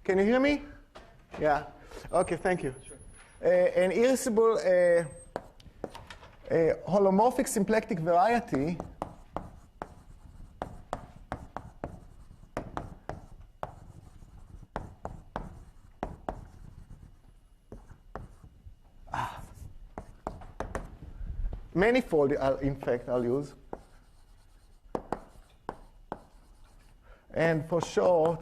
Can you hear me? Yeah. Okay, thank you. An irreducible holomorphic symplectic variety manifold, in fact, I'll use. And for short,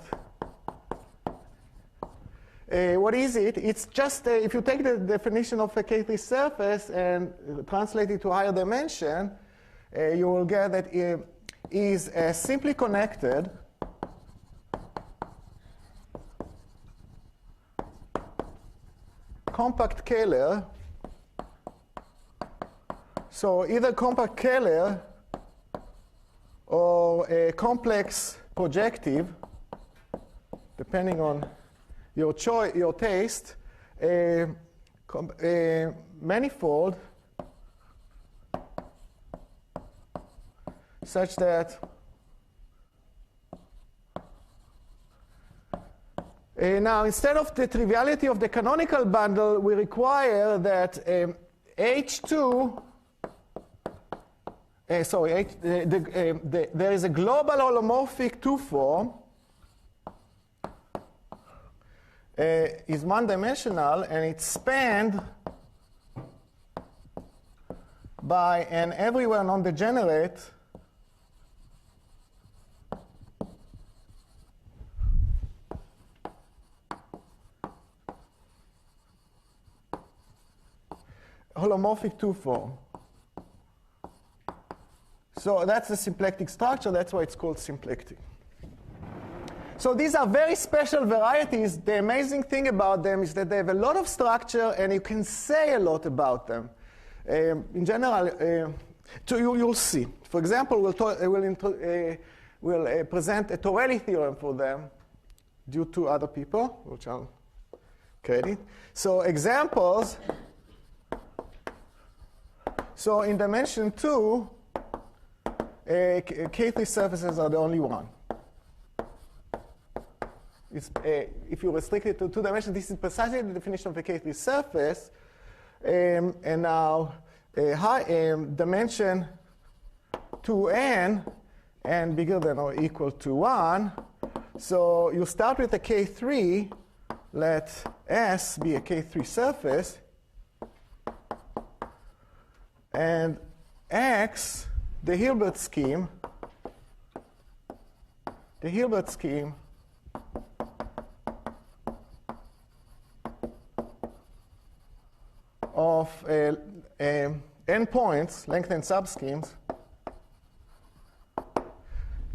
what is it? It's just, if you take the definition of a K3 surface and translate it to higher dimension, you will get that it is a simply connected compact scalar. So either compact scalar or a complex projective, depending on your choice, your taste, a manifold such that now instead of the triviality of the canonical bundle, we require that H2 there is a global holomorphic 2 form, is one-dimensional, and it's spanned by an everywhere non-degenerate holomorphic 2 form. So that's the symplectic structure. That's why it's called symplectic. So these are very special varieties. The amazing thing about them is that they have a lot of structure, and you can say a lot about them. In general, you'll see. For example, we'll present a Torelli theorem for them due to other people, which I'll credit. So examples. So in dimension 2, K3 surfaces are the only one. If you restrict it to 2 dimensions, this is precisely the definition of a K3 surface. And now dimension 2n, and bigger than or equal to 1. So you start with a K3. Let S be a K3 surface. And X, the Hilbert scheme of endpoints, lengthened subschemes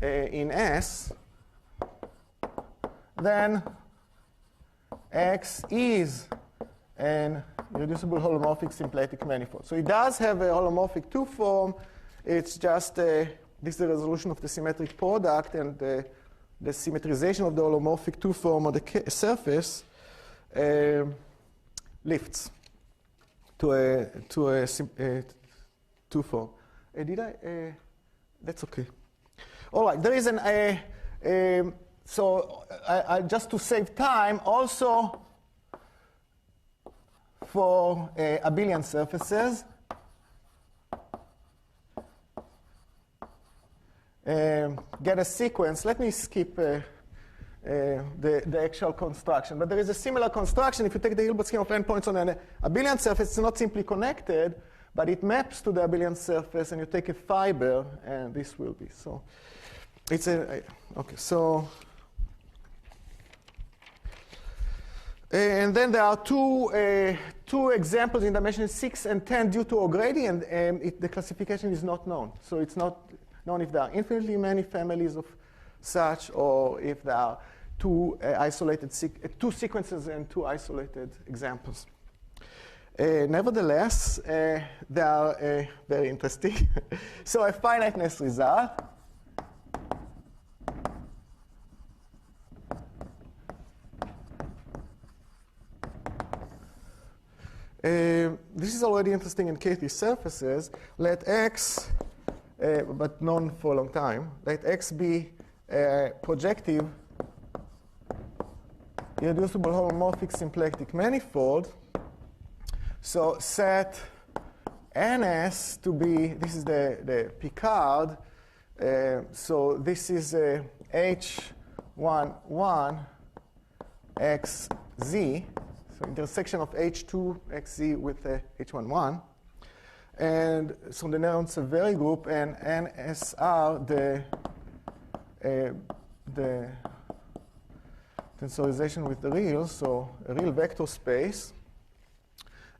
in S, then X is an irreducible holomorphic symplectic manifold. So it does have a holomorphic 2 form. It's just this is the resolution of the symmetric product, and the symmetrization of the holomorphic 2 form of the surface lifts to a 2 form. Did I? That's okay. All right. There is an so I just to save time, also for abelian surfaces. Get a sequence. Let me skip the actual construction. But there is a similar construction. If you take the Hilbert scheme of endpoints on an abelian surface, it's not simply connected, but it maps to the abelian surface, and you take a fiber, and this will be. So it's a, OK, so. And then there are two examples in dimension 6 and 10 due to O'Grady, and the classification is not known. So it's not known if there are infinitely many families of such, or if there are two sequences and 2 isolated examples. Nevertheless, they are very interesting. So a finiteness result. This is already interesting in K3 surfaces. Let X, but known for a long time, let X be projective irreducible holomorphic symplectic manifold. So set NS to be, this is the Picard, so this is H11 XZ, so intersection of H2 XZ with H11. And so the Néron-Severi group, and NS are the tensorization with the real, so a real vector space.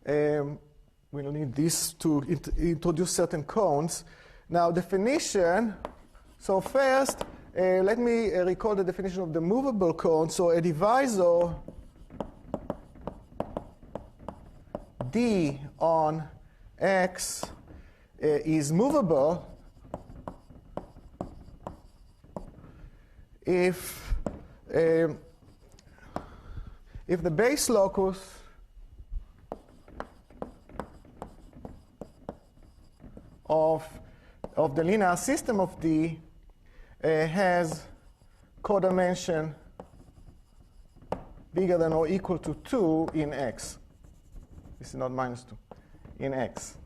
We'll need this to introduce certain cones. Now, definition. So first, let me recall the definition of the movable cone. So a divisor D on X is movable if the base locus of the linear system of D has codimension bigger than or equal to 2 in X. This is not minus 2, in X.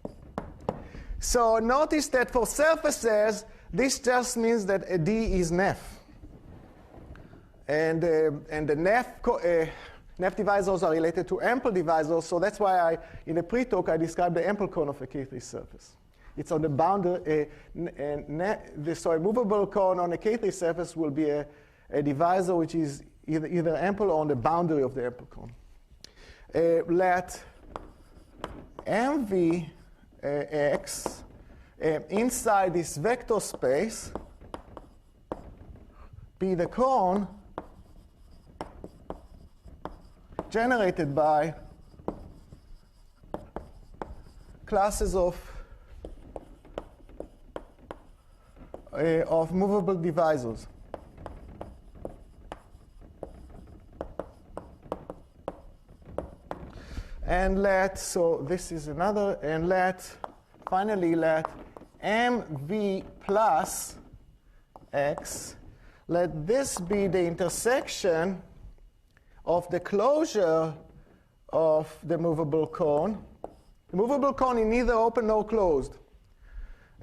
So notice that for surfaces, this just means that a D is Neff. And the Neff divisors are related to ample divisors, so that's why in the pre-talk I described the ample cone of a K3 surface. It's on the boundary, so a movable cone on a K3 surface will be a divisor which is either ample or on the boundary of the ample cone. Let MVX inside this vector space be the cone generated by classes of movable divisors. And so this is another, and finally let MV plus X, let this be the intersection of the closure of the movable cone. The movable cone is neither open nor closed.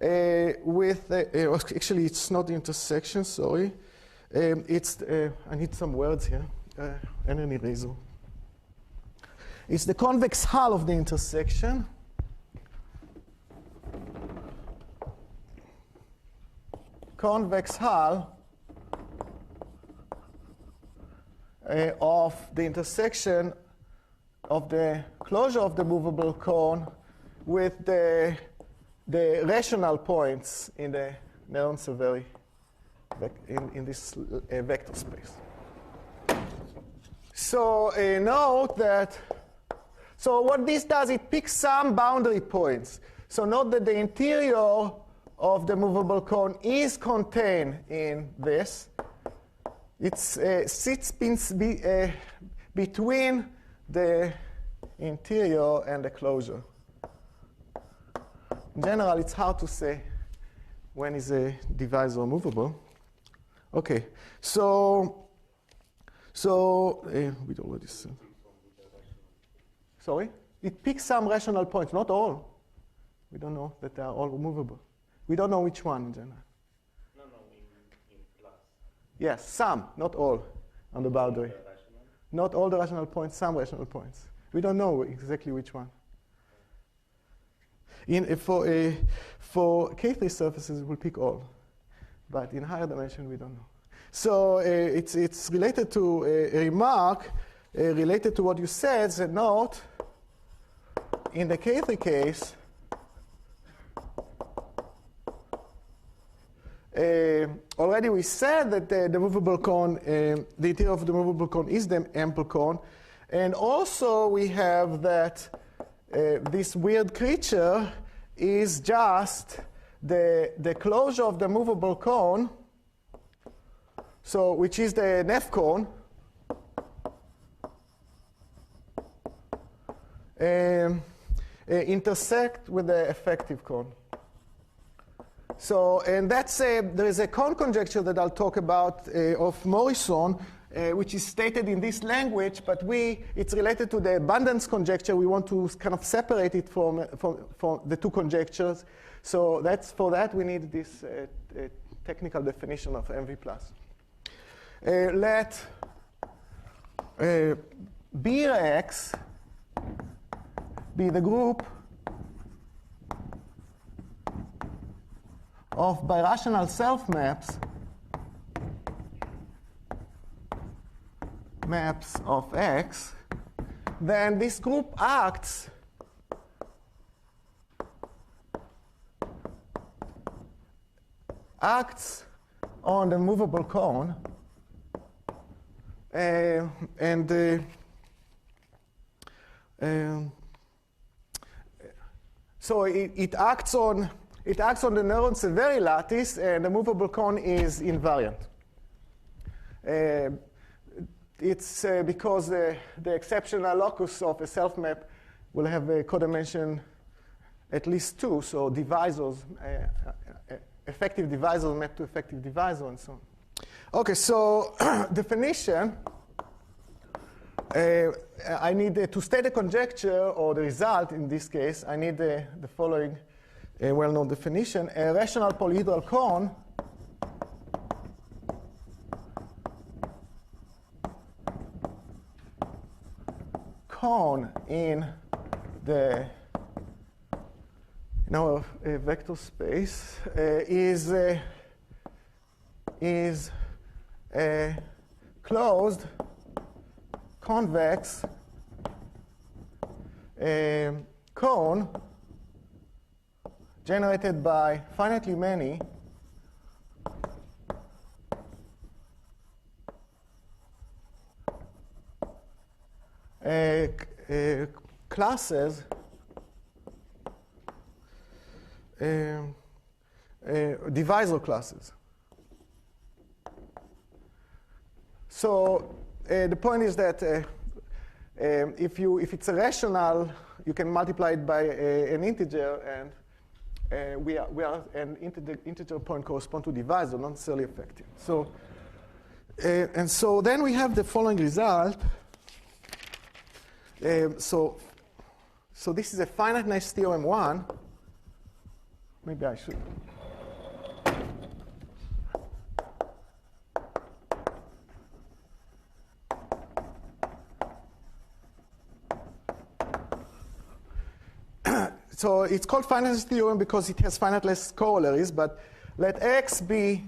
Actually, it's not the intersection, sorry. I need some words here, and an eraser. It's the convex hull of the intersection. Convex hull of the intersection of the closure of the movable cone with the rational points in the Néron-Severi in this vector space. So note that, so what this does, it picks some boundary points. So note that the interior of the movable cone is contained in this. It sits between the interior and the closure. In general, it's hard to say when is a divisor movable. Okay, so we already said. Sorry? It picks some rational points, not all. We don't know that they are all movable. We don't know which one in general. No, in plus. Yes, some, not all, on the boundary. Not all the rational points, some rational points. We don't know exactly which one. For K3 surfaces, we'll pick all. But in higher dimension, we don't know. So it's related to a remark related to what you said. So note, in the K3 case, already we said that the movable cone, the interior of the movable cone is the ample cone. And also we have that this weird creature is just the closure of the movable cone, so which is the Neff cone, intersect with the effective cone. So, and that's there is a cone conjecture that I'll talk about of Morrison, which is stated in this language, but it's related to the abundance conjecture. We want to kind of separate it from the two conjectures. So for that we need this technical definition of MV+. Let Bx be the group of birational self-maps of X, then this group acts on the movable cone, so it acts on the Nernst-Severi lattice, and the movable cone is invariant. It's because the exceptional locus of a self-map will have a codimension at least 2, so divisors, effective divisors map to effective divisor, and so on. Okay, so definition. I need to state a conjecture, or the result in this case, I need the following well-known definition. A rational polyhedral cone in our vector space is a closed convex cone generated by finitely many classes, divisor classes. So the point is that if it's a rational, you can multiply it by an integer, and an integer point correspond to divisor, not necessarily effective. So and so then we have the following result. So this is a finiteness theorem 1. Maybe I should. So it's called finiteness theorem because it has finiteness corollaries, but let X be,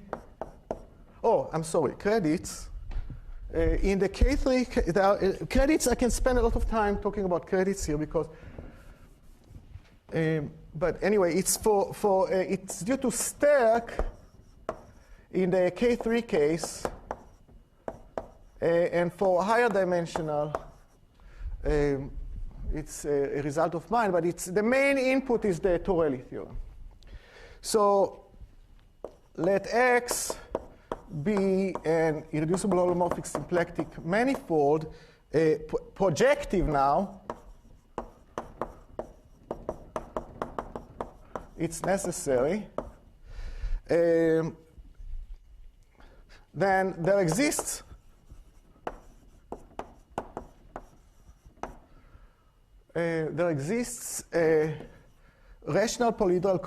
credits. In the K3, credits, I can spend a lot of time talking about credits here because, but anyway, it's it's due to Sterk in the K3 case, and for higher dimensional, it's a result of mine, but the main input is the Torelli theorem. So let X be an irreducible holomorphic symplectic manifold, projective now. It's necessary. Then there exists a rational polyhedral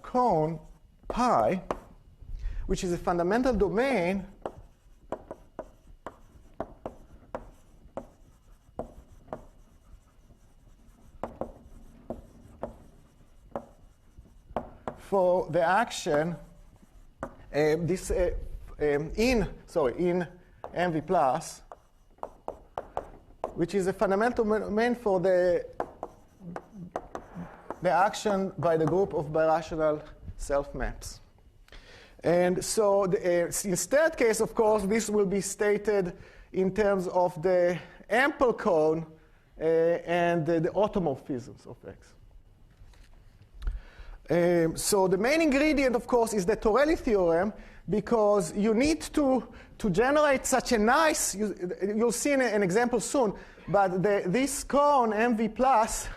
cone pi, which is a fundamental domain for the action in MV plus, which is a fundamental domain for the action by the group of birational self-maps. And so in third case, of course, this will be stated in terms of the ample cone and the automorphisms of X. So the main ingredient, of course, is the Torelli theorem, because you need to generate such a nice, you'll see an example soon, but this cone MV plus,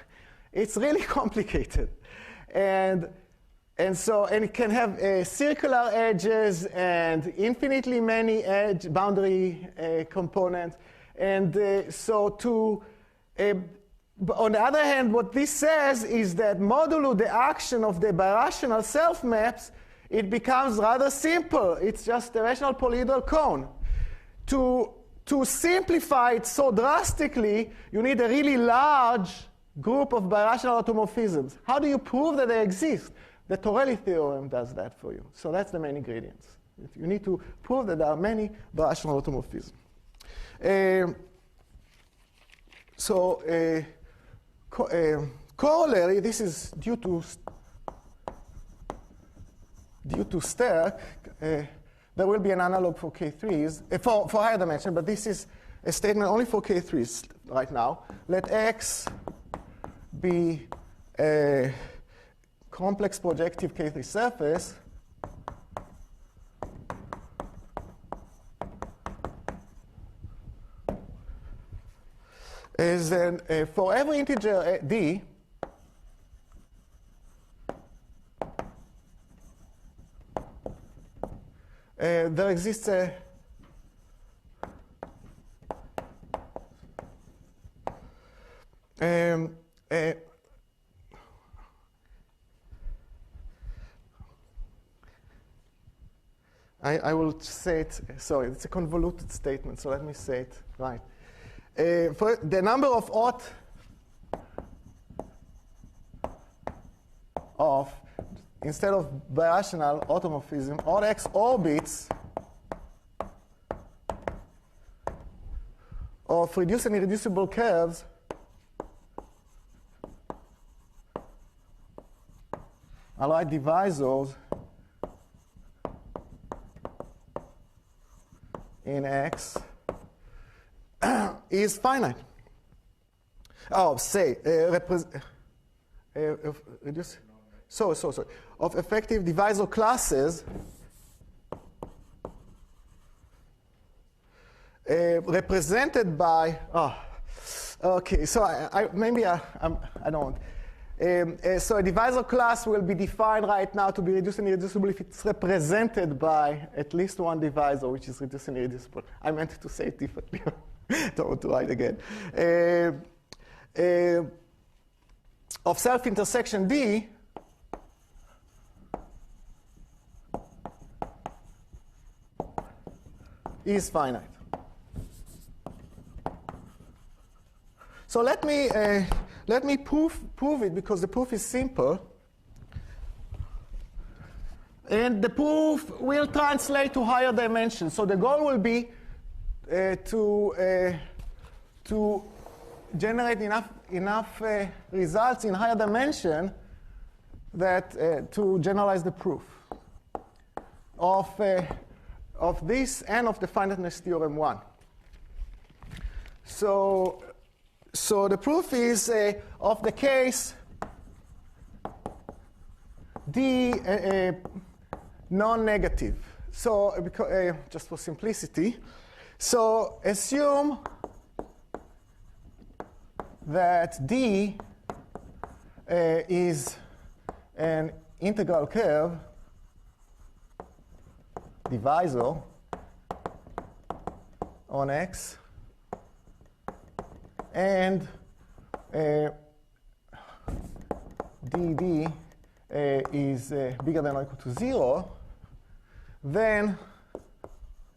it's really complicated. And it can have circular edges and infinitely many edge boundary components. And on the other hand, what this says is that modulo the action of the birational self-maps, it becomes rather simple. It's just a rational polyhedral cone. To simplify it so drastically, you need a really large group of birational automorphisms. How do you prove that they exist? The Torelli theorem does that for you. So that's the main ingredients. You need to prove that there are many birational automorphisms. Corollary, this is due to Sterk. There will be an analog for K3s, for higher dimension, but this is a statement only for K3s right now. Let X be a complex projective K3 surface is then for every integer d, there exists a I will say it, sorry, it's a convoluted statement, so let me say it right. For the number of instead of birational automorphism, odd x orbits of reduced and irreducible curves are like divisors in X is finite. Oh, say, reduce. Sorry. Of effective divisor classes represented by. Okay. So I don't. So a divisor class will be defined right now to be reduced and irreducible if it's represented by at least one divisor, which is reduced and irreducible. I meant to say it differently. Don't want to write again. Of self-intersection D, is finite. So let me prove it, because the proof is simple. And the proof will translate to higher dimensions. So the goal will be to generate enough results in higher dimension that to generalize the proof of this and of the finiteness theorem 1. So the proof is of the case D non-negative. So just for simplicity, so assume that D is an integral curve divisor on X, and dd is bigger than or equal to 0, then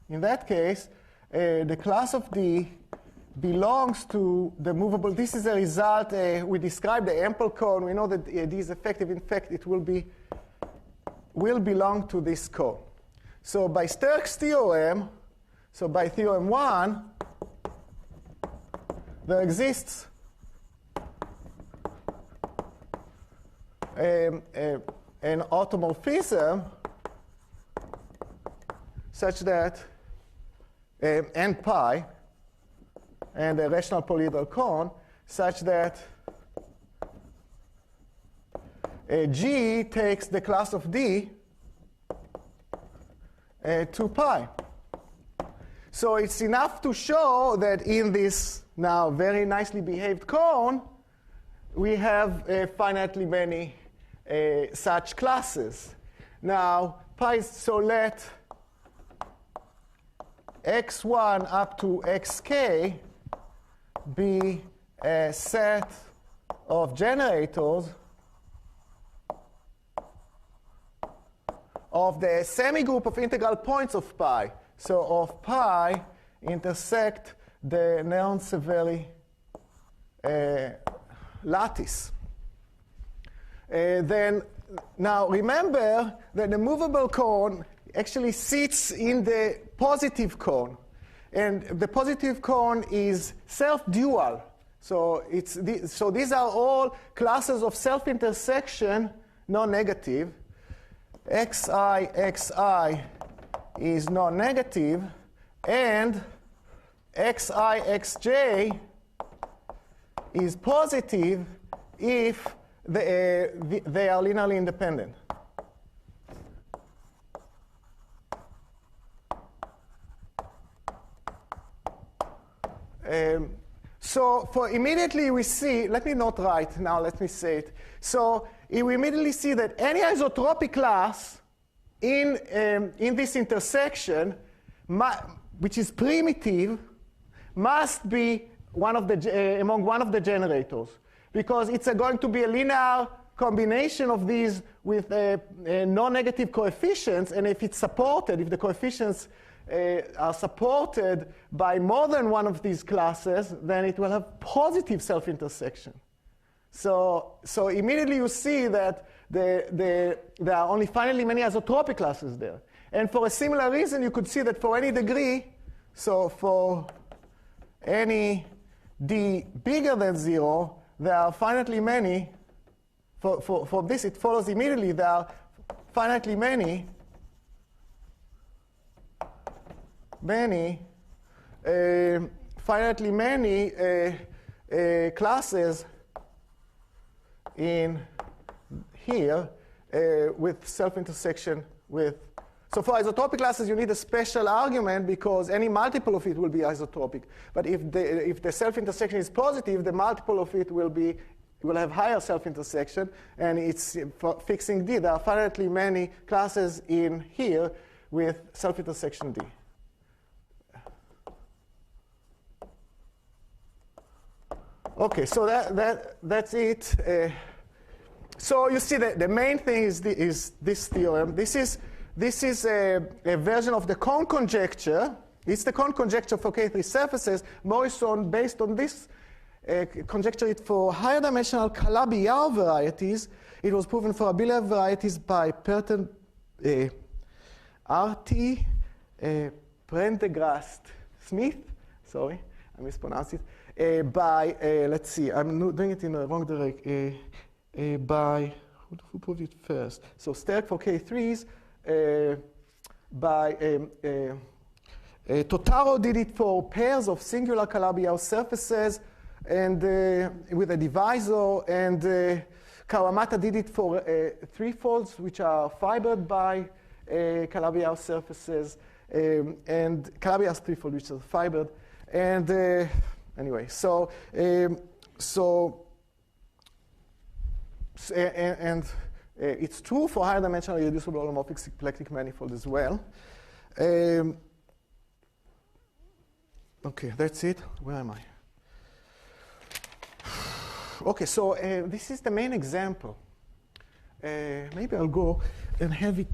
in that case, the class of D belongs to the movable. This is a result. We described the ample cone. We know that D is effective. In fact, it will belong to this cone. So by Sterk's theorem, so by theorem 1, there exists an automorphism such that n pi and a rational polyhedral cone such that G takes the class of D 2 pi. So it's enough to show that in this now very nicely behaved cone, we have finitely many such classes. Now, so let x1 up to xk be a set of generators of the semigroup of integral points of pi. So of pi intersect the Néron-Severi lattice. Then, now remember that the movable cone actually sits in the positive cone. And the positive cone is self-dual. So, so these are all classes of self-intersection, non-negative. xi is non-negative, and xi, is positive if they are linearly independent. So for immediately we see, let me not write now, let me say it. So we immediately see that any isotropic class in this intersection, which is primitive, must be among one of the generators, because it's going to be a linear combination of these with non-negative coefficients, and if it's supported, if the coefficients are supported by more than one of these classes, then it will have positive self-intersection. So immediately you see that there are only finitely many isotropic classes there. And for a similar reason, you could see that for any degree, so for any d bigger than 0, there are finitely many, for this it follows immediately, there are finitely many classes in here with self-intersection with. So for isotropic classes, you need a special argument because any multiple of it will be isotropic. But if the self-intersection is positive, the multiple of it will have higher self-intersection, and it's for fixing D. There are finitely many classes in here with self-intersection D. Okay, so that's it. So you see that the main thing is this theorem. This is a version of the cone conjecture. It's the cone conjecture for K3 surfaces. Morrison, based on this, conjectured it for higher dimensional Calabi-Yau varieties. It was proven for abelian varieties by Perton, R.T. Prendergast Smith. Sorry, I mispronounced it. Let's see, I'm doing it in the wrong direction. Who proved it first? So Sterk for K3s, by Totaro did it for pairs of singular Calabi-Yau surfaces and with a divisor, and Kawamata did it for threefolds, which are fibered by Calabi-Yau surfaces, and Calabi-Yau threefold, which are fibered, and anyway, it's true for higher dimensional irreducible holomorphic symplectic manifold as well. Okay, that's it. Where am I? Okay, so this is the main example. Maybe I'll go and have it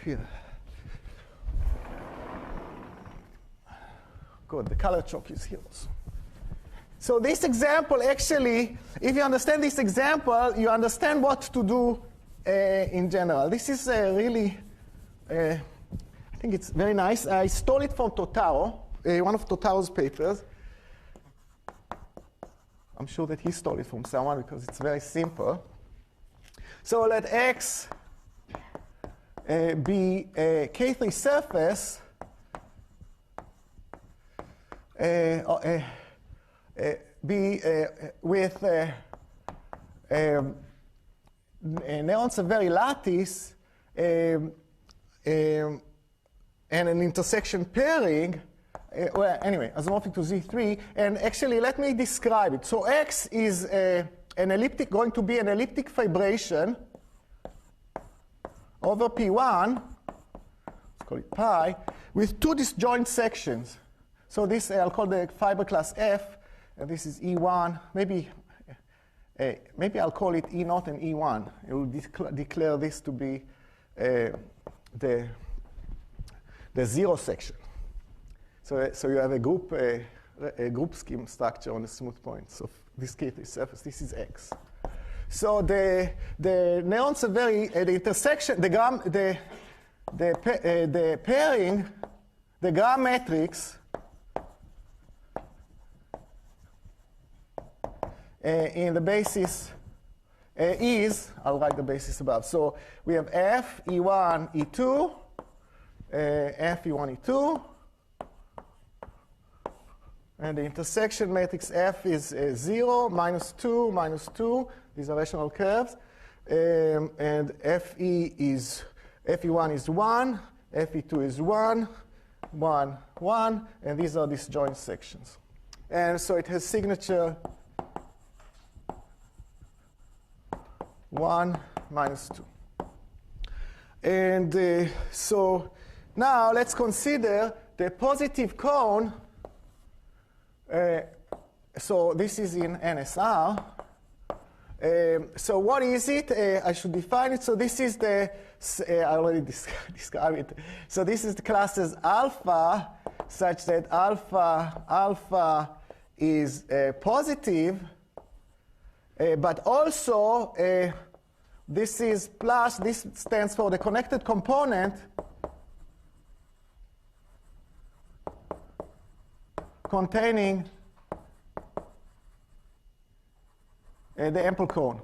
here. Good, the color chalk is here also. So this example, actually, if you understand this example, you understand what to do in general. This is really, I think it's very nice. I stole it from Totaro, one of Totaro's papers. I'm sure that he stole it from someone because it's very simple. So let X be a K3 surface with a Néron-Severi lattice and an intersection pairing. Well, anyway, isomorphic to Z3. And actually, let me describe it. So X is going to be an elliptic fibration over P1, let's call it pi, with two disjoint sections. So this I'll call the fiber class F, and this is E1. Maybe I'll call it E0 and E1. It will declare this to be the zero section. So you have a group scheme structure on the smooth points of this K3 surface. This is X. So the neurons are the intersection, the pairing, the gram matrix in the basis is, I'll write the basis above. So we have F, E1, E2, F, E1, E2. And the intersection matrix F is 0, -2, -2. These are rational curves. And FE1 is 1, FE2 is 1, 1, 1. And these are disjoint sections. And so it has signature 1, -2. And so now let's consider the positive cone. So this is in NSR. So what is it? I should define it. So this is I already described it. So this is the class as alpha, such that alpha is positive, but also this is plus. This stands for the connected component containing the ample cone.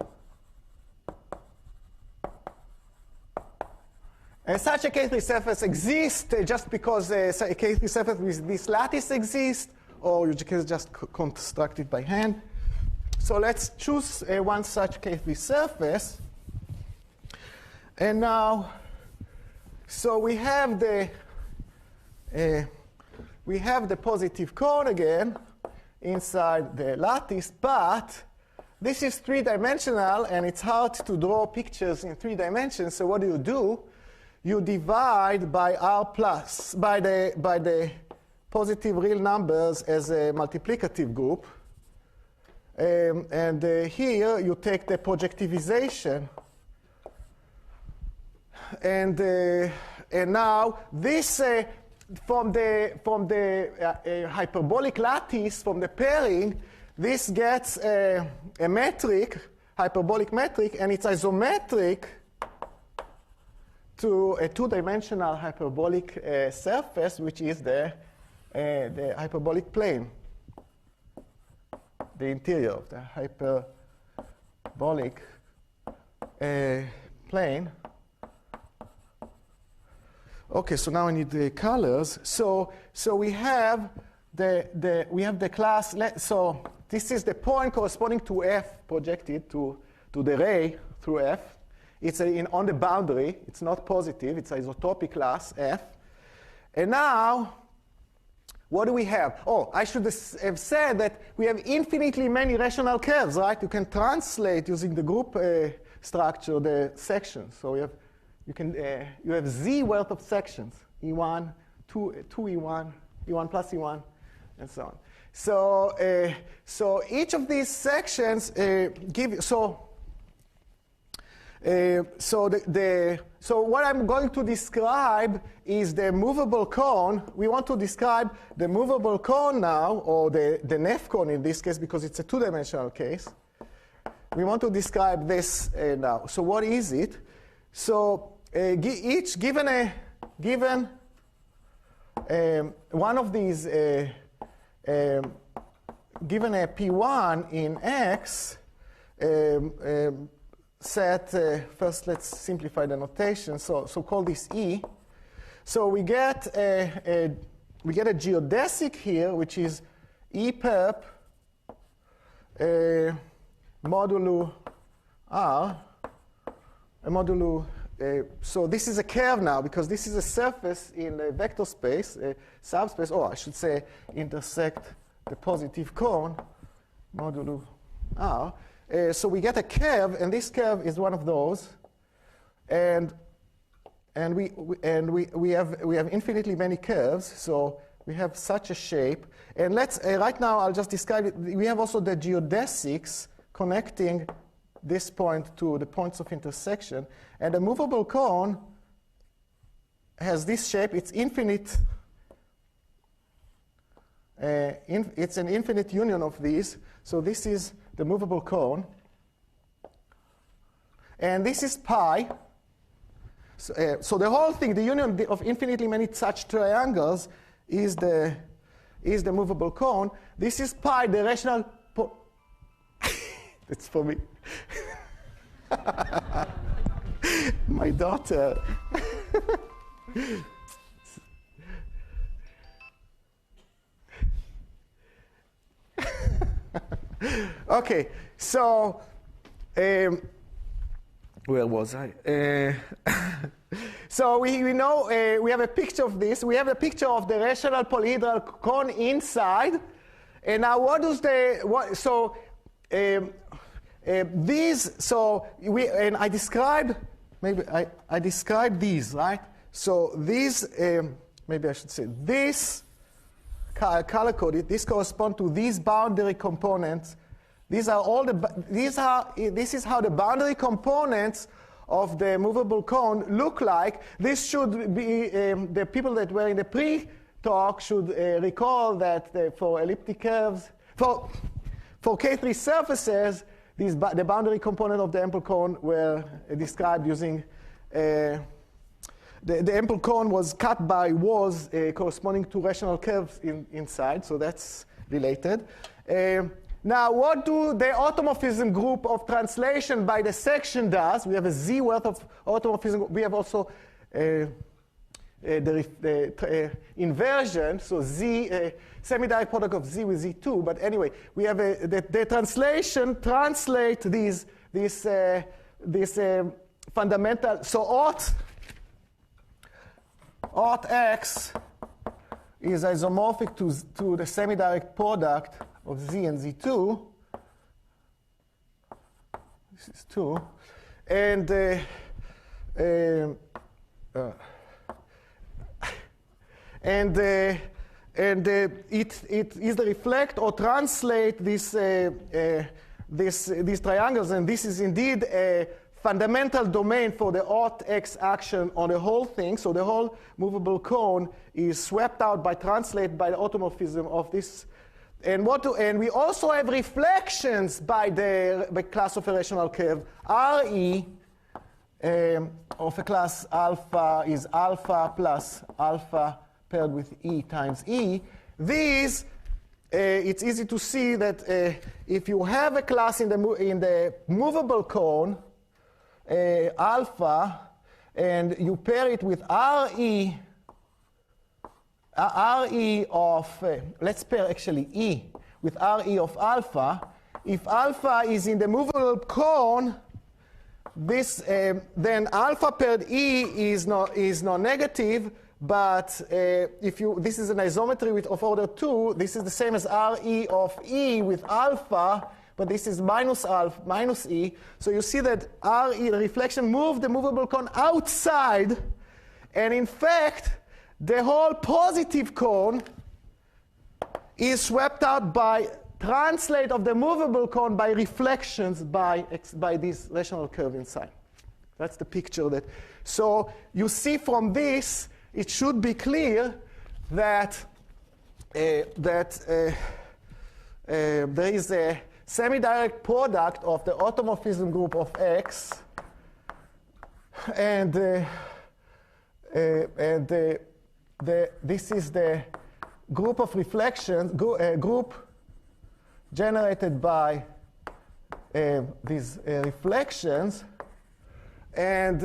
Such a K3 surface exists just because a K3 surface with this lattice exists, or you can just construct it by hand. So let's choose one such K3 surface. And now, so we have the positive cone again inside the lattice, but this is three-dimensional, and it's hard to draw pictures in 3 dimensions. So what do? You divide by R plus, by the positive real numbers as a multiplicative group. And here you take the projectivization. And now this from the hyperbolic lattice, from the pairing, this gets a metric, hyperbolic metric, and it's isometric to a 2-dimensional hyperbolic surface, which is the hyperbolic plane, the interior of the hyperbolic plane. Okay, so now I need the colors. So we have the class. So this is the point corresponding to F projected to the ray through F. It's on the boundary. It's not positive. It's isotopic class F. And now, what do we have? Oh, I should have said that we have infinitely many rational curves, right? You can translate using the group structure the sections. So you have Z worth of sections, E1, 2E1, E1 plus E1, and so on. So each of these sections So what I'm going to describe is the movable cone. We want to describe the movable cone now, or the NEF cone in this case, because it's a 2-dimensional case. We want to describe this now. So what is it? So each given one of these, given a P1 in X, set, first let's simplify the notation, so call this E. So we get a geodesic here, which is E perp modulo R, a modulo, so this is a curve now, because this is a surface in a vector space, a subspace, or I should say intersect the positive cone, modulo R. So we get a curve, and this curve is one of those, and we have infinitely many curves. So we have such a shape, and let's right now I'll just describe it. We have also the geodesics connecting this point to the points of intersection, and a movable cone has this shape. It's infinite. It's an infinite union of these. So this is the movable cone, and this is pi. So the whole thing, the union of infinitely many such triangles, is the movable cone. This is pi, the rational. That's for me. My daughter. Okay, so where was I? So we know we have a picture of this. We have a picture of the rational polyhedral cone inside. And now, what does and I described, maybe I described these, right? So these, maybe I should say this, color-coded, this correspond to these boundary components. These are all this is how the boundary components of the movable cone look like. This should be, the people that were in the pre-talk should recall that for elliptic curves, for K3 surfaces, the boundary component of the ample cone were described using, the ample cone was cut by walls corresponding to rational curves inside, so that's related. Now, what do the automorphism group of translation by the section does? We have a Z worth of automorphism. We have also the inversion, so Z, semi-direct product of Z with Z2. But anyway, we have the translation translate these fundamental. So aught X is isomorphic to the semi-direct product of Z and Z2. This is 2. And it either reflect or translate these triangles, and this is indeed a fundamental domain for the aught X action on the whole thing. So the whole movable cone is swept out by translate by the automorphism of this. And we also have reflections by the class of a rational curve. Re of a class alpha is alpha plus alpha paired with E times E. These, it's easy to see that if you have a class in the movable cone, alpha, and you pair it with Re of, let's pair actually E with Re of alpha. If alpha is in the movable cone, this then alpha paired E is non-negative, but this is an isometry of order 2, this is the same as Re of E with alpha, but this is minus E. So you see that Re, the reflection, moved the movable cone outside, and in fact, the whole positive cone is swept out by translate of the movable cone by reflections by this rational curve inside. That's the picture that. So you see from this, it should be clear that there is a semi-direct product of the automorphism group of X, and this is the group of reflections, group generated by these reflections, and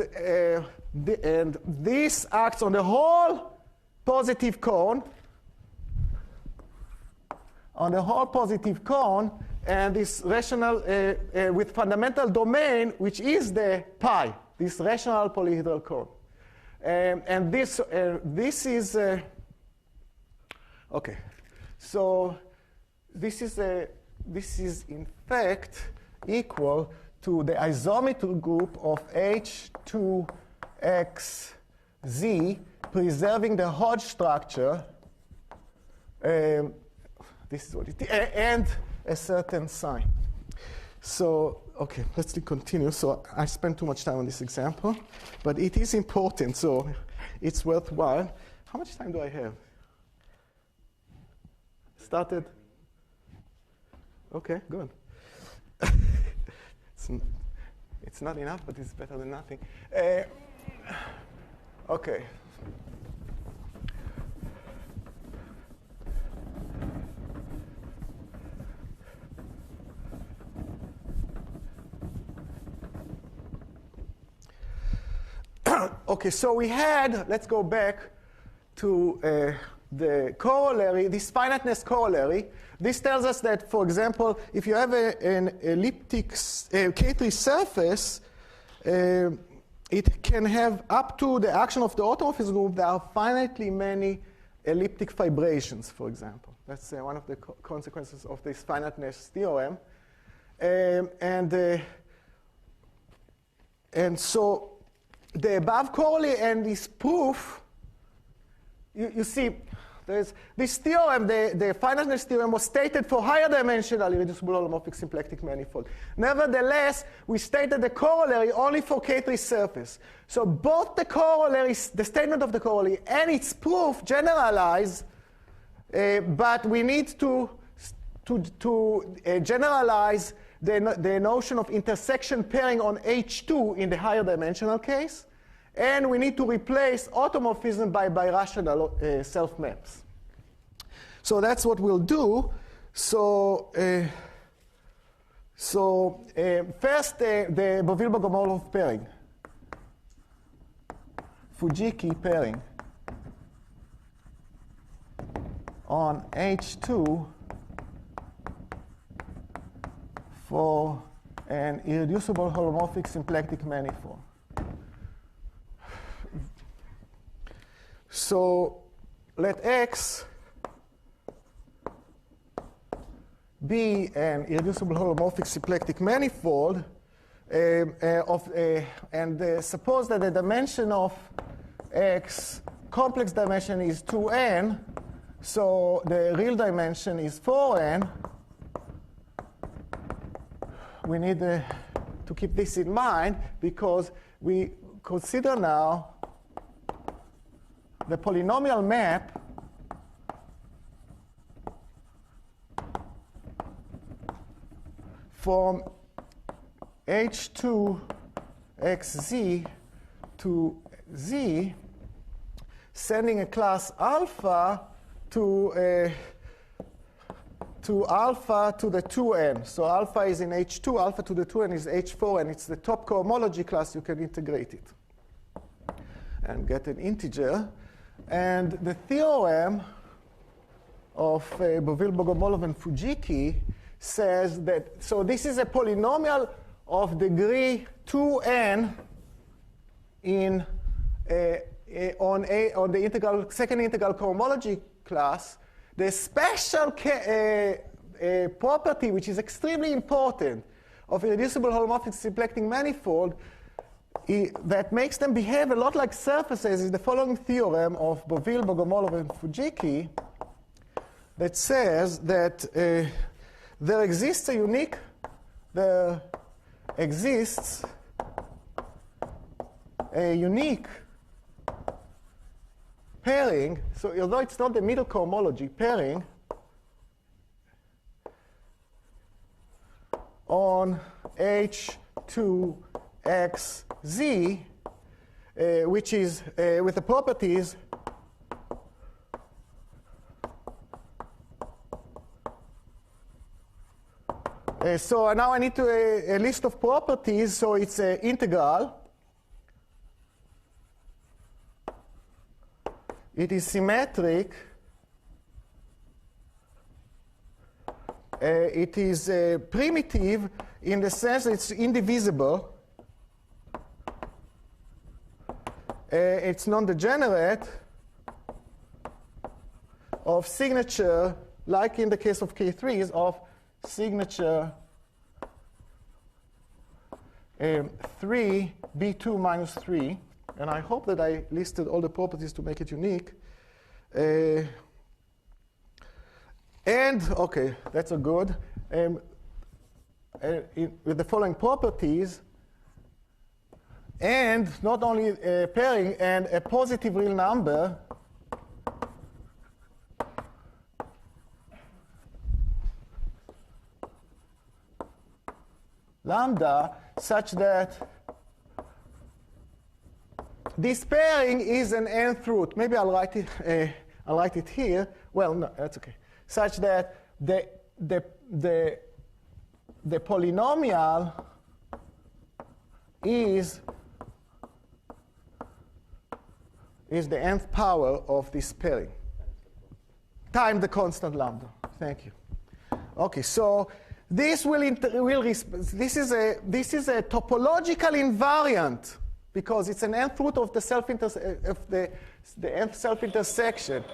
this acts on the whole positive cone, and this rational with fundamental domain, which is the pi, this rational polyhedral cone. And this is okay. So this is in effect equal to the isometry group of H2XZ, preserving the Hodge structure, this is what it is, and a certain sign. So, okay, let's continue. So I spent too much time on this example, but it is important, so it's worthwhile. How much time do I have? Started? Okay, good. It's not enough, but it's better than nothing. Okay. Okay, so we had, let's go back to the corollary, this finiteness corollary. This tells us that, for example, if you have an elliptic K3 surface, it can have up to the action of the automorphism group, there are finitely many elliptic fibrations, for example. That's one of the consequences of this finiteness theorem. And so the above corollary and this proof, you see, there's this theorem, the finiteness theorem, was stated for higher dimensional irreducible holomorphic symplectic manifold. Nevertheless, we stated the corollary only for K3 surface. So both the corollaries, the statement of the corollary and its proof generalize, but we need to generalize the notion of intersection pairing on H2 in the higher dimensional case. And we need to replace automorphism by birational self-maps. So that's what we'll do. So first, the Beauville-Bogomolov pairing. Fujiki pairing on H2 for an irreducible holomorphic symplectic manifold. So let X be an irreducible holomorphic symplectic manifold, and suppose that the dimension of X, complex dimension, is 2n, so the real dimension is 4n. We need to keep this in mind because we consider now the polynomial map from H2XZ to Z, sending a class alpha to alpha to the 2n. So alpha is in H2, alpha to the 2n is H4, and it's the top cohomology class. You can integrate it and get an integer. And the theorem of Beauville-Bogomolov and Fujiki says that, so this is a polynomial of degree 2n on the second integral cohomology class. The special property, which is extremely important, of irreducible holomorphic symplectic manifold that makes them behave a lot like surfaces is the following theorem of Beauville, Bogomolov, and Fujiki that says that there exists a unique pairing, so although it's not the middle cohomology, pairing on H2XZ, which is with the properties so now I need to a list of properties, so it's an integral. It is symmetric. It is primitive in the sense that it's indivisible. It's non-degenerate of signature, like in the case of K3s, of signature 3 B2 minus 3. And I hope that I listed all the properties to make it unique. And, OK, that's a good. With the following properties, and not only pairing and a positive real number, lambda, such that this pairing is an nth root. Maybe I'll write it here. Well, no, that's OK. Such that the polynomial is the nth power of this pairing times the constant lambda. Thank you. OK, so this this is a topological invariant because it's an nth root of the nth self-intersection.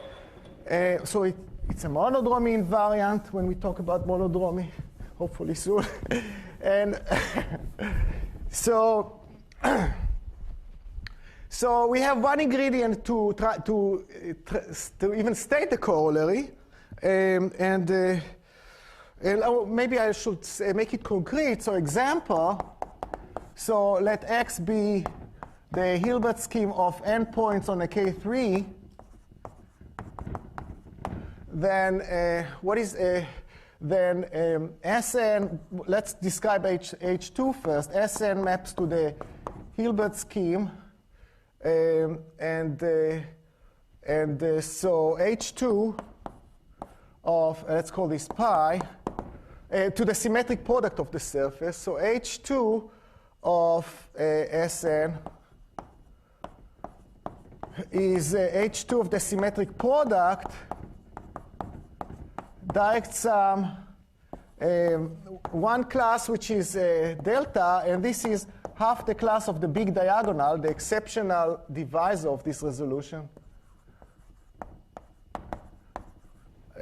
So it's a monodromy invariant when we talk about monodromy, hopefully soon. And so we have one ingredient to try to even state the corollary, and maybe I should make it concrete. So example. So let X be the Hilbert scheme of n points on a K3. Then what is then Sn? Let's describe H2 first. Sn maps to the Hilbert scheme, so H2 of let's call this pi to the symmetric product of the surface. So H2 of Sn is H2 of the symmetric product direct sum one class which is delta, and this is half the class of the big diagonal, the exceptional divisor of this resolution.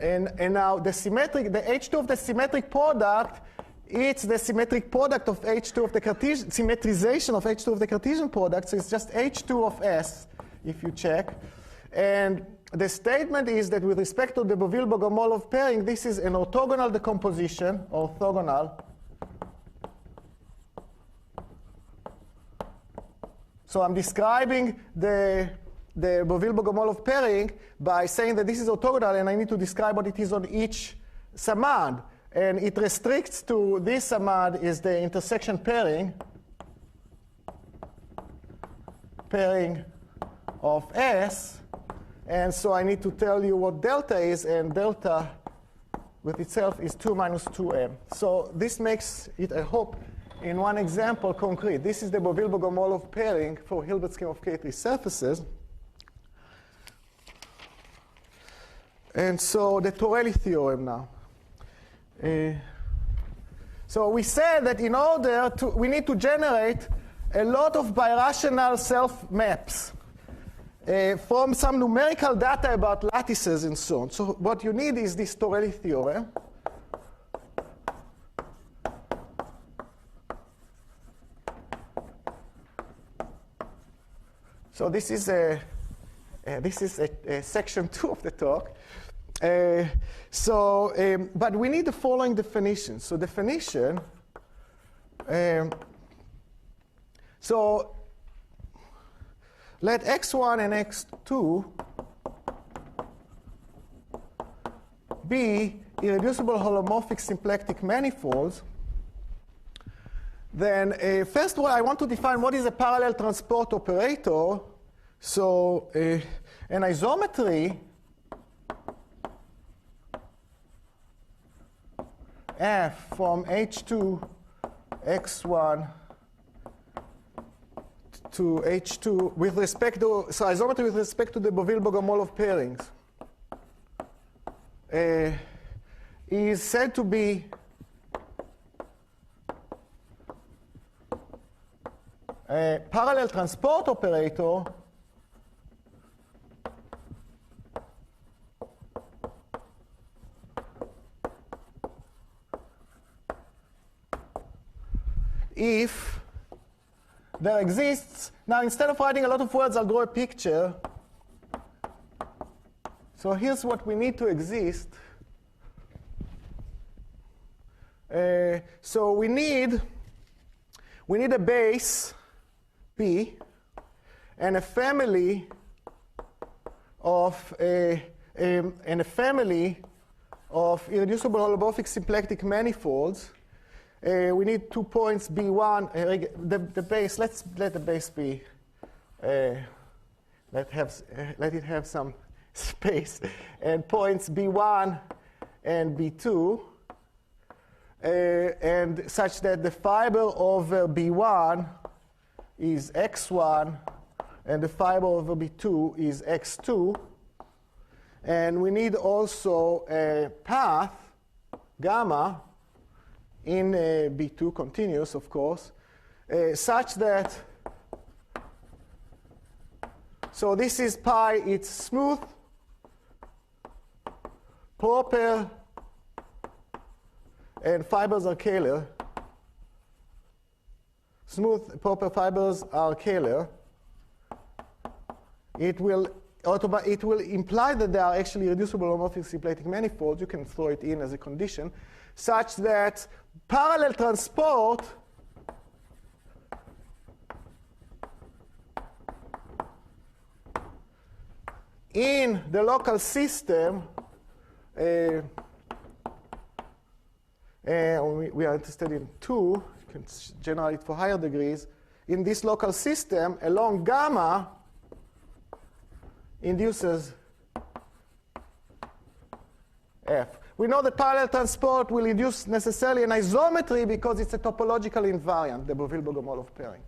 And now the H2 of the symmetric product, it's the symmetric product of H2 of the Cartesian, symmetrization of H2 of the Cartesian product, so it's just H2 of S, if you check. And the statement is that with respect to the Beauville-Bogomolov pairing, this is an orthogonal decomposition, orthogonal. So I'm describing the Beauville-Bogomolov pairing by saying that this is orthogonal, and I need to describe what it is on each samad. And it restricts to this samad is the intersection pairing of S. And so I need to tell you what delta is, and delta with itself is 2 minus 2m. So this makes it, I hope, in one example concrete. This is the Beauville-Bogomolov pairing for Hilbert scheme of K3 surfaces. And so the Torelli theorem now. So we said that in order to, we need to generate a lot of birational self-maps from some numerical data about lattices and so on. So what you need is this Torelli theorem. So this is a section 2 of the talk. But we need the following definition. So definition. So let x1 and x2 be irreducible holomorphic symplectic manifolds. Then first of all, I want to define what is a parallel transport operator. So an isometry f from H2 x1 to H2 with respect to, so isometry with respect to the Beauville-Bogomolov pairings is said to be a parallel transport operator if there exists. Now, instead of writing a lot of words, I'll draw a picture. So here's what we need to exist. So we need a base P and a family of irreducible holomorphic symplectic manifolds. We need 2 points B1. The base. Let's let the base be. Let it have some space, and points B1 and B2. And such that the fiber over B1 is X1, and the fiber over B2 is X2. And we need also a path, gamma, in B2 continuous, of course, such that, so this is pi, it's smooth, proper, and fibers are Kähler. Smooth proper fibers are Kähler. It will imply that they are actually reducible holomorphic symplectic manifolds. You can throw it in as a condition, such that parallel transport in the local system. We are interested in 2, you can generate it for higher degrees. In this local system, along gamma induces F. We know that parallel transport will induce necessarily an isometry because it's a topological invariant, the Beauville-Bogomolov pairing.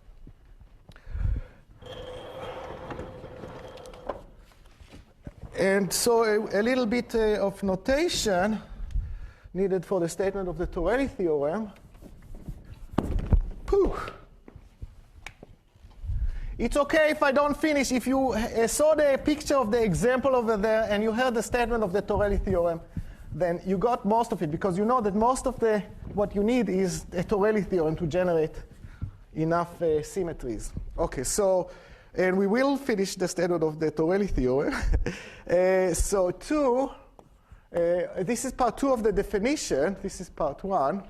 And so a little bit of notation needed for the statement of the Torelli theorem. Pooh. It's okay if I don't finish. If you saw the picture of the example over there and you heard the statement of the Torelli theorem, then you got most of it, because you know that most of what you need is a Torelli theorem to generate enough symmetries. Okay, so, and we will finish the statement of the Torelli theorem. So 2. This is part 2 of the definition. This is part 1.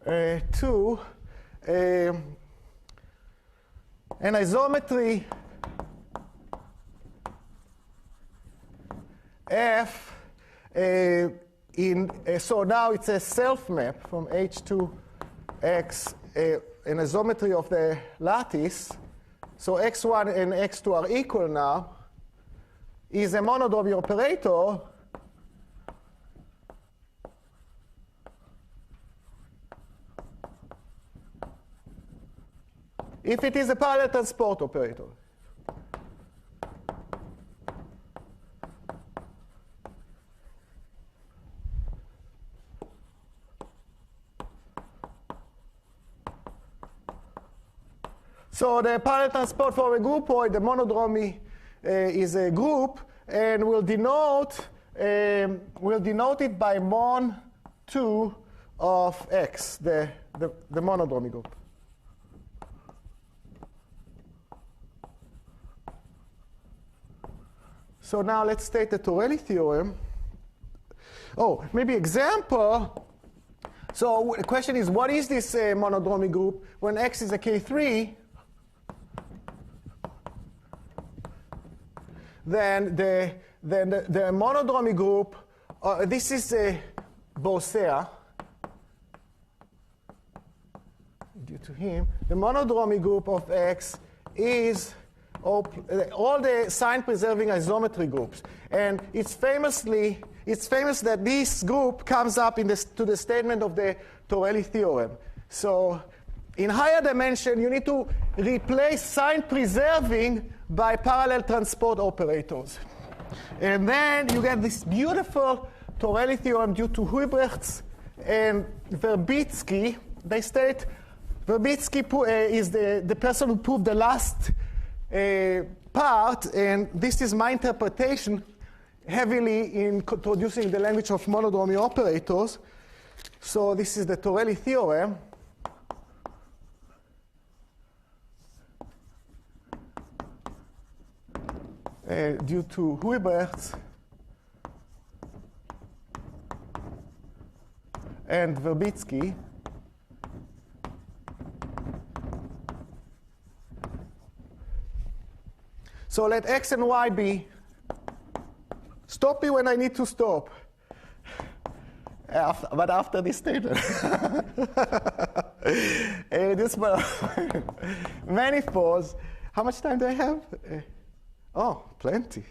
2. An isometry F so now it's a self-map from H to X, an isometry of the lattice. So X1 and X2 are equal now. Is a monodromy operator if it is a parallel transport operator. So the parallel transport for a groupoid, the monodromy, is a group, and we'll denote it by mon2 of X, the monodromy group. So now let's state the Torelli theorem. Oh, maybe example. So the question is, what is this monodromy group when X is a K3? Then the monodromy group, this is a Bosea, due to him. The monodromy group of X is all the sign-preserving isometry groups. And it's famous that this group comes up to the statement of the Torelli theorem. So in higher dimension, you need to replace sign-preserving by parallel transport operators. And then you get this beautiful Torelli theorem due to Huybrechts and Verbitsky. They state Verbitsky is the person who proved the last part, and this is my interpretation heavily in introducing the language of monodromy operators. So this is the Torelli theorem. due to Huybrechts and Verbitsky. So let x and y be. Stop me when I need to stop. But after this statement. Irreducible manifolds. How much time do I have? Oh, plenty.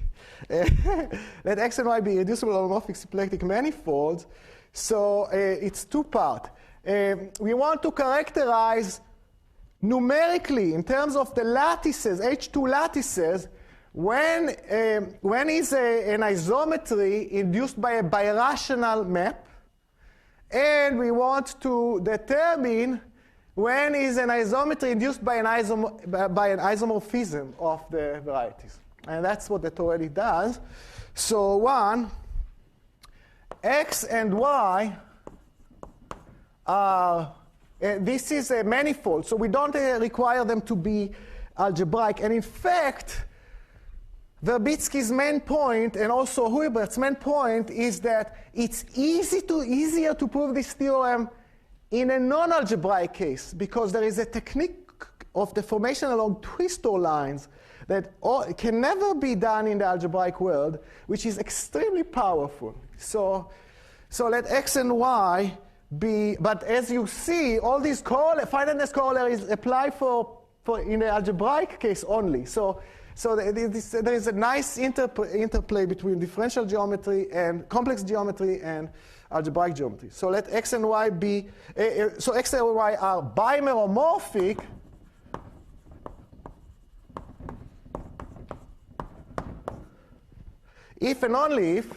Let x and y be irreducible holomorphic symplectic manifolds. So it's two-part. We want to characterize numerically, in terms of the lattices, H2 lattices, when is an isometry induced by a birational map, and we want to determine when is an isometry induced by an isomorphism of the varieties. And that's what the Torelli does. So one, x and y are, this is a manifold, so we don't require them to be algebraic. And in fact, Verbitsky's main point, and also Huybrecht's main point, is that it's easier to prove this theorem in a non-algebraic case, because there is a technique of the formation along twistor lines that can never be done in the algebraic world, which is extremely powerful. So let x and y be, but as you see, all these finiteness corollaries apply for in the algebraic case only. So there is a nice interplay between differential geometry and complex geometry and algebraic geometry. So let x and y be, so x and y are bimeromorphic if and only if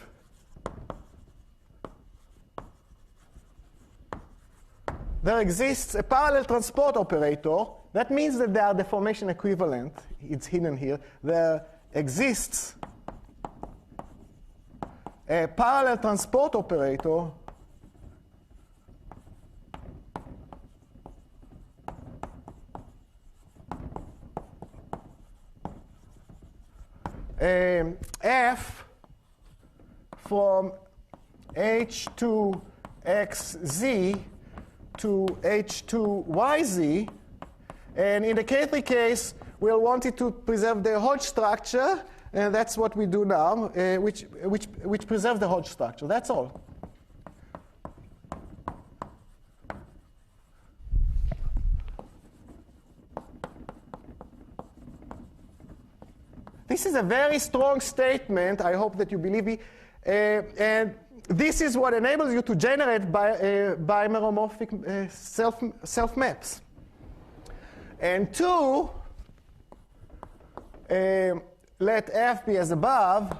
there exists a parallel transport operator. That means that they are deformation equivalent. It's hidden here. There exists a parallel transport operator f from H2xz to H2yz. And in the K3 case, we'll want it to preserve the Hodge structure, and that's what we do now, which preserves the Hodge structure. That's all. This is a very strong statement. I hope that you believe me. And this is what enables you to generate bimeromorphic self-maps. And two, let f be as above.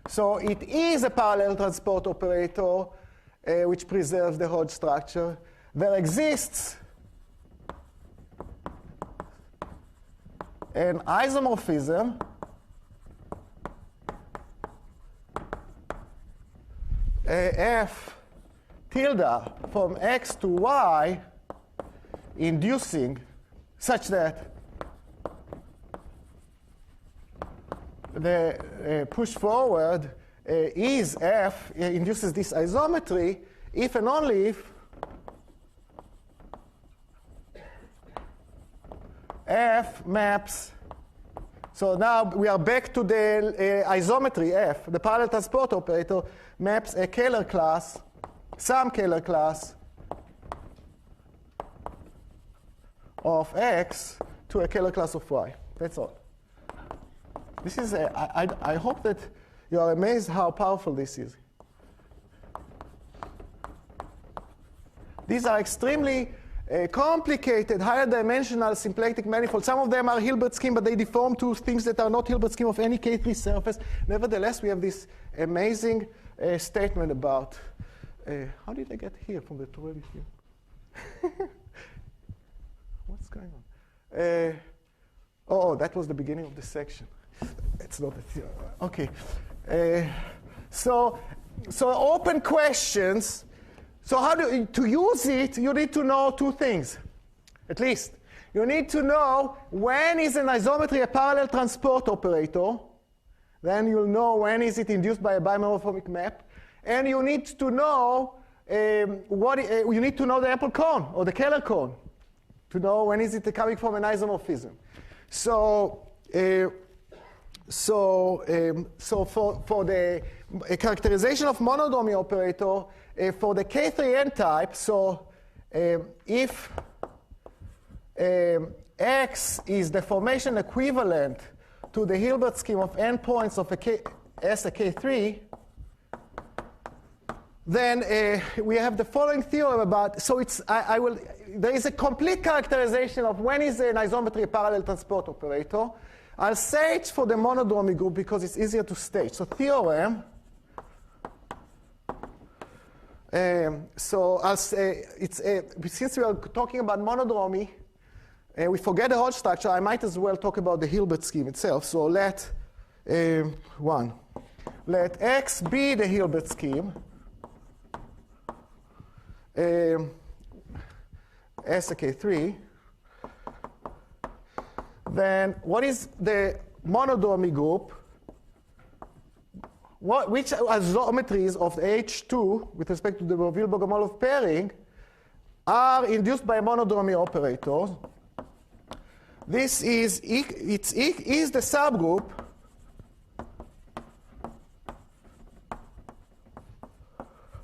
So it is a parallel transport operator which preserves the Hodge structure. There exists an isomorphism f tilde from x to y inducing such that the push forward is f induces this isometry if and only if f maps. So now we are back to the isometry f. The parallel transport operator maps a Kähler class, some Kähler class of x to a Kähler class of y. That's all. This is I hope that you are amazed how powerful this is. These are extremely complicated, higher dimensional symplectic manifolds. Some of them are Hilbert scheme, but they deform to things that are not Hilbert scheme of any K3 surface. Nevertheless, we have this amazing statement about, how did I get here from the Torelli theorem? What's going on? Oh, that was the beginning of the section. It's not a theorem. Okay. So open questions. So to use it, you need to know two things, at least. You need to know when is an isometry a parallel transport operator. Then you'll know when is it induced by a bimorphomic map. And you need to know you need to know the ample cone or the Keller cone to know when is it coming from an isomorphism. So for the characterization of monodromy operator for the K3n type, so if X is the formation equivalent to the Hilbert scheme of n points of S a K3, then we have the following theorem about, so it's, there is a complete characterization of when is an isometry a parallel transport operator. I'll say it for the monodromy group because it's easier to state. So theorem, so I'll say, since we are talking about monodromy, we forget the whole structure, I might as well talk about the Hilbert scheme itself. So let X be the Hilbert scheme. S a K3, then what is the monodromy group? Which isometries of H2 with respect to the Beauville-Bogomolov pairing are induced by monodromy operators? This is the subgroup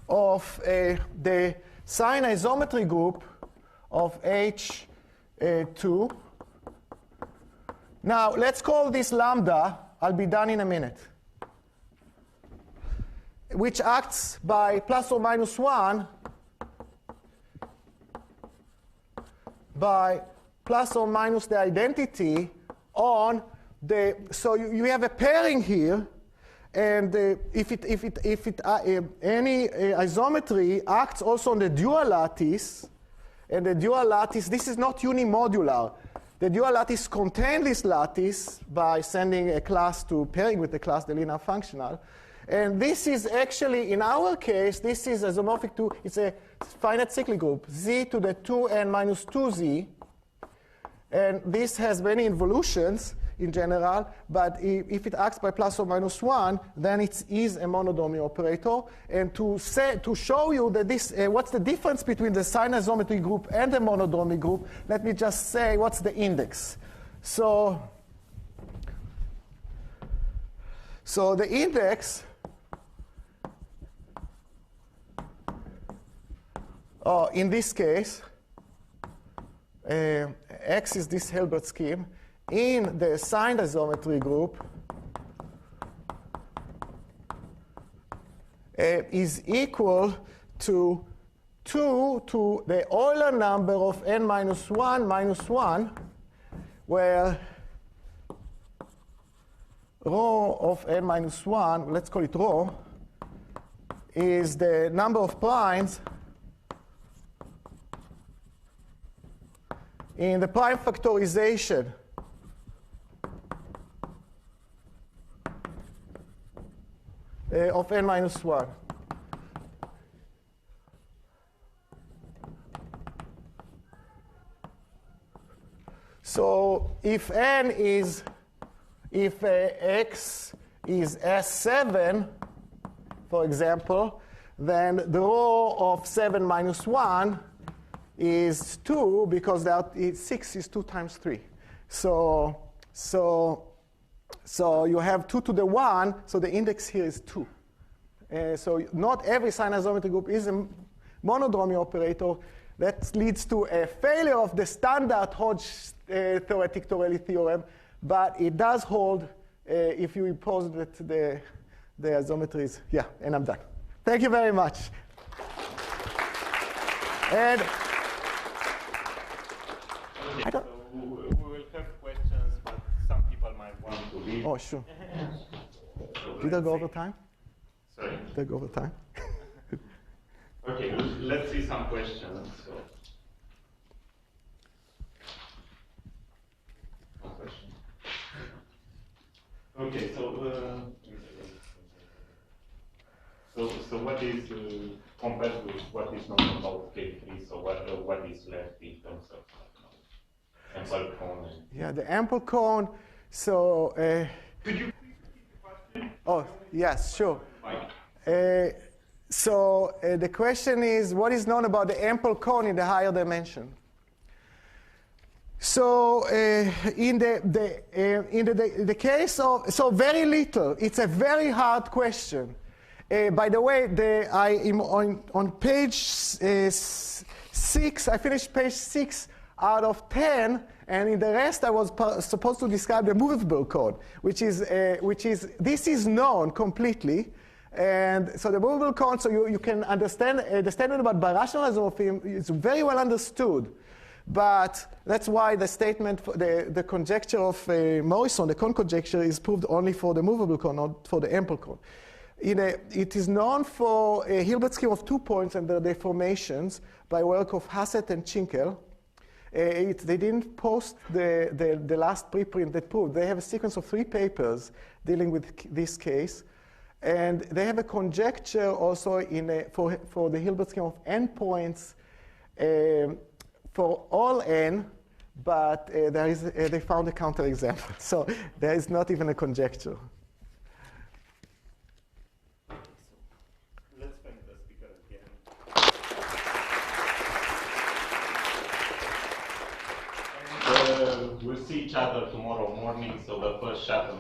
of the sign isometry group of H2. Now, let's call this lambda. I'll be done in a minute. Which acts by plus or minus 1 by plus or minus the identity on the, so you have a pairing here. And if any isometry acts also on the dual lattice, and the dual lattice, this is not unimodular. The dual lattice contains this lattice by sending a class to pairing with the class, the linear functional. And this is actually, in our case, this is isomorphic to, it's a finite cyclic group, z to the 2n minus 2z. And this has many involutions in general, but if it acts by plus or minus 1, then it is a monodromy operator. And to show you that this, what's the difference between the sign isometry group and the monodromy group, let me just say what's the index. So the index in this case, X is this Hilbert scheme. In the signed isometry group is equal to 2 to the Euler number of n minus 1 minus 1, where rho of n minus 1, let's call it rho, is the number of primes in the prime factorization of n minus 1. So if x is S7, for example, then the rho of 7 minus 1 is 2 because 6 is 2 times 3. So you have 2 to the 1, so the index here is 2. So not every sign isometry group is a monodromy operator. That leads to a failure of the standard Hodge theoretic Torelli theorem, but it does hold if you impose that the isometries. Yeah, and I'm done. Thank you very much. And I don't. We will have questions, but some people might want to leave. Oh, sure. Did I go over time? Sorry? Did I go over time? Okay, let's see some questions. So. No question. Okay, so what is compared with what is known about K3? So what is left in terms of knowledge? Ample cone. Yeah, the ample cone. So, Could you please repeat the question? oh, yes, sure. The question is, what is known about the ample cone in the higher dimension? So in the case of, so very little, it's a very hard question. By the way, on page 6, I finished page 6 out of 10, and in the rest I was supposed to describe the movable cone, which is this is known completely. And so the movable cone, so you can understand, the statement about birational isomorphism is very well understood. But that's why the statement, the conjecture of Morrison, the cone conjecture, is proved only for the movable cone, not for the ample cone. It is known for a Hilbert scheme of 2 points and their deformations by work of Hassett and Chinkel. They didn't post the last preprint that proved. They have a sequence of 3 papers dealing with this case. And they have a conjecture also for the Hilbert scheme of n points for all n, but they found a counterexample. So there is not even a conjecture. Let's thank the speaker again. And we'll see each other tomorrow morning, so the first chapter